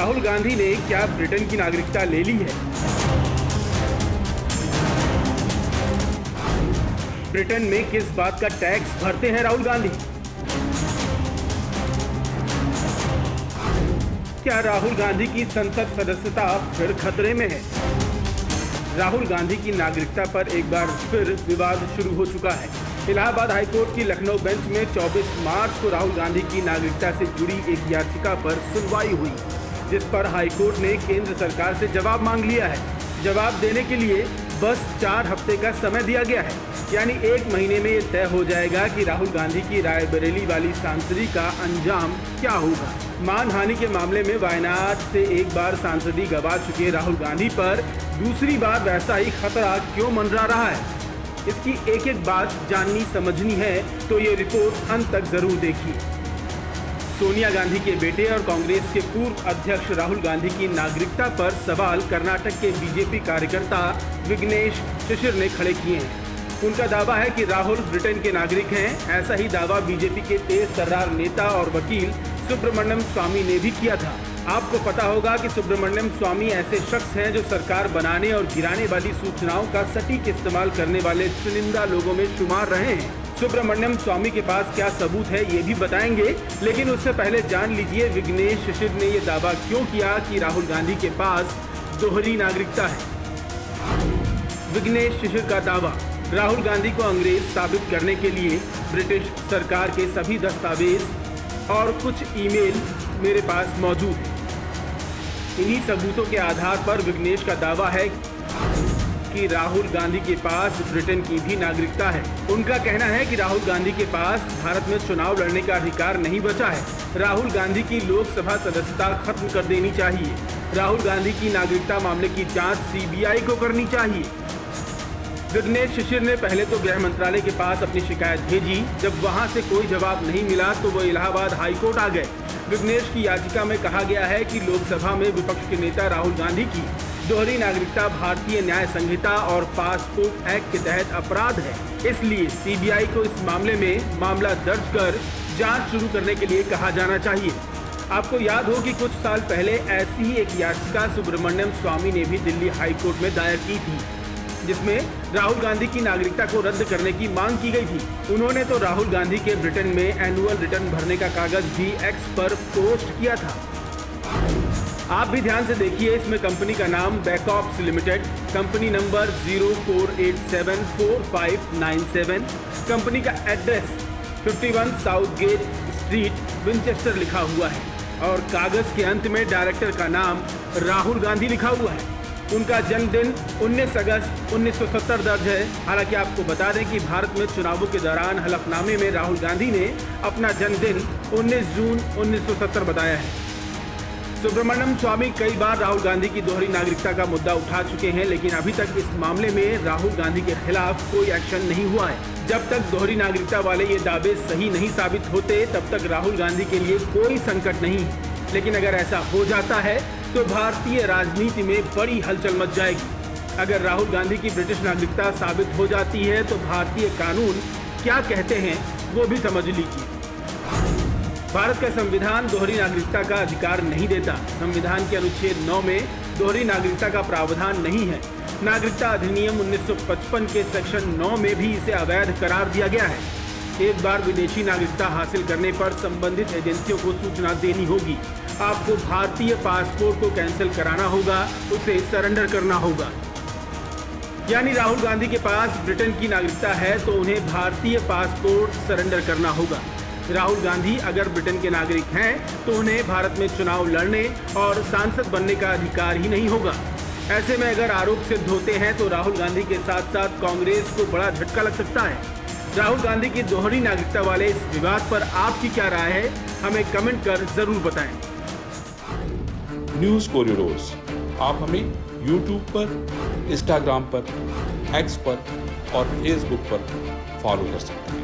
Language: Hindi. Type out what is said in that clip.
राहुल गांधी ने क्या ब्रिटेन की नागरिकता ले ली है? ब्रिटेन में किस बात का टैक्स भरते हैं राहुल गांधी? क्या राहुल गांधी की संसद सदस्यता फिर खतरे में है? राहुल गांधी की नागरिकता पर एक बार फिर विवाद शुरू हो चुका है। इलाहाबाद हाईकोर्ट की लखनऊ बेंच में 24 मार्च को राहुल गांधी की नागरिकता से जुड़ी एक याचिका पर सुनवाई हुई, जिस पर हाईकोर्ट ने केंद्र सरकार से जवाब मांग लिया है। जवाब देने के लिए बस 4 हफ्ते का समय दिया गया है, यानी 1 महीने में ये तय हो जाएगा कि राहुल गांधी की रायबरेली वाली सांसदी का अंजाम क्या होगा। मानहानि के मामले में वायनाड से एक बार सांसदी गंवा चुके राहुल गांधी पर दूसरी बार वैसा ही खतरा क्यों मंडरा रहा है? इसकी एक एक बात जाननी समझनी है तो ये रिपोर्ट अंत तक जरूर देखिए। सोनिया गांधी के बेटे और कांग्रेस के पूर्व अध्यक्ष राहुल गांधी की नागरिकता पर सवाल कर्नाटक के बीजेपी कार्यकर्ता विघ्नेश शिशिर ने खड़े किए हैं। उनका दावा है कि राहुल ब्रिटेन के नागरिक हैं। ऐसा ही दावा बीजेपी के तेज तर्रार नेता और वकील सुब्रमण्यम स्वामी ने भी किया था। आपको पता होगा कि सुब्रमण्यम स्वामी ऐसे शख्स हैं जो सरकार बनाने और गिराने वाली सूचनाओं का सटीक इस्तेमाल करने वाले चुनिंदा लोगों में शुमार रहे हैं। सुब्रमण्यम स्वामी के पास क्या सबूत है ये भी बताएंगे, लेकिन उससे पहले जान लीजिए विघ्नेश शिशिर ने ये दावा क्यों किया कि राहुल गांधी के पास दोहरी नागरिकता है। विघ्नेश शिशिर का दावा, राहुल गांधी को अंग्रेज साबित करने के लिए ब्रिटिश सरकार के सभी दस्तावेज और कुछ ईमेल मेरे पास मौजूद हैं। इन्हीं सबूतों के आधार पर विघ्नेश का दावा है कि राहुल गांधी के पास ब्रिटेन की भी नागरिकता है। उनका कहना है कि राहुल गांधी के पास भारत में चुनाव लड़ने का अधिकार नहीं बचा है। राहुल गांधी की लोकसभा सदस्यता खत्म कर देनी चाहिए। राहुल गांधी की नागरिकता मामले की जांच सीबीआई को करनी चाहिए। विघ्नेश शिशिर ने पहले तो गृह मंत्रालय के पास अपनी शिकायत भेजी। जब वहां से कोई जवाब नहीं मिला तो वो इलाहाबाद हाईकोर्ट आ गए। विघ्नेश की याचिका में कहा गया है कि लोकसभा में विपक्ष के नेता राहुल गांधी की दोहरी नागरिकता भारतीय न्याय संहिता और पासपोर्ट एक्ट के तहत अपराध है। इसलिए सीबीआई को इस मामले में मामला दर्ज कर जांच शुरू करने के लिए कहा जाना चाहिए। आपको याद हो कि कुछ साल पहले ऐसी ही एक याचिका सुब्रमण्यम स्वामी ने भी दिल्ली हाईकोर्ट में दायर की थी, जिसमें राहुल गांधी की नागरिकता को रद्द करने की मांग की गई थी। उन्होंने तो राहुल गांधी के ब्रिटेन में एनुअल रिटर्न भरने का कागज भी एक्स पर पोस्ट किया था। आप भी ध्यान से देखिए, इसमें कंपनी का नाम Backops limited, company number 04874597, company का address 51 South Gate Street Winchester लिखा हुआ है और कागज के अंत में डायरेक्टर का नाम राहुल गांधी लिखा हुआ है। उनका जन्मदिन 19 अगस्त 1970 दर्ज है। हालांकि आपको बता दें कि भारत में चुनावों के दौरान हलफनामे में राहुल गांधी ने अपना जन्मदिन 19 जून 1970 बताया है। सुब्रमण्यम स्वामी कई बार राहुल गांधी की दोहरी नागरिकता का मुद्दा उठा चुके हैं, लेकिन अभी तक इस मामले में राहुल गांधी के खिलाफ कोई एक्शन नहीं हुआ है। जब तक दोहरी नागरिकता वाले ये दावे सही नहीं साबित होते तब तक राहुल गांधी के लिए कोई संकट नहीं है। लेकिन अगर ऐसा हो जाता है तो भारतीय राजनीति में बड़ी हलचल मच जाएगी। अगर राहुल गांधी की ब्रिटिश नागरिकता साबित हो जाती है तो भारतीय कानून क्या कहते हैं वो भी समझ लीजिए। भारत का संविधान दोहरी नागरिकता का अधिकार नहीं देता। संविधान के अनुच्छेद 9 में दोहरी नागरिकता का प्रावधान नहीं है। नागरिकता अधिनियम 1955 के सेक्शन 9 में भी इसे अवैध करार दिया गया है। एक बार विदेशी नागरिकता हासिल करने पर संबंधित एजेंसियों को सूचना देनी होगी। आपको भारतीय पासपोर्ट को कैंसिल कराना होगा, उसे सरेंडर करना होगा। यानी राहुल गांधी के पास ब्रिटेन की नागरिकता है तो उन्हें भारतीय पासपोर्ट सरेंडर करना होगा। राहुल गांधी अगर ब्रिटेन के नागरिक हैं तो उन्हें भारत में चुनाव लड़ने और सांसद बनने का अधिकार ही नहीं होगा। ऐसे में अगर आरोप सिद्ध होते हैं तो राहुल गांधी के साथ साथ कांग्रेस को बड़ा झटका लग सकता है। राहुल गांधी की दोहरी नागरिकता वाले इस विवाद पर आपकी क्या राय है, हमें कमेंट कर जरूर बताएं। न्यूज़ कोरिडोर्स आप हमें YouTube पर, Instagram पर, X पर और Facebook पर फॉलो कर सकते हैं।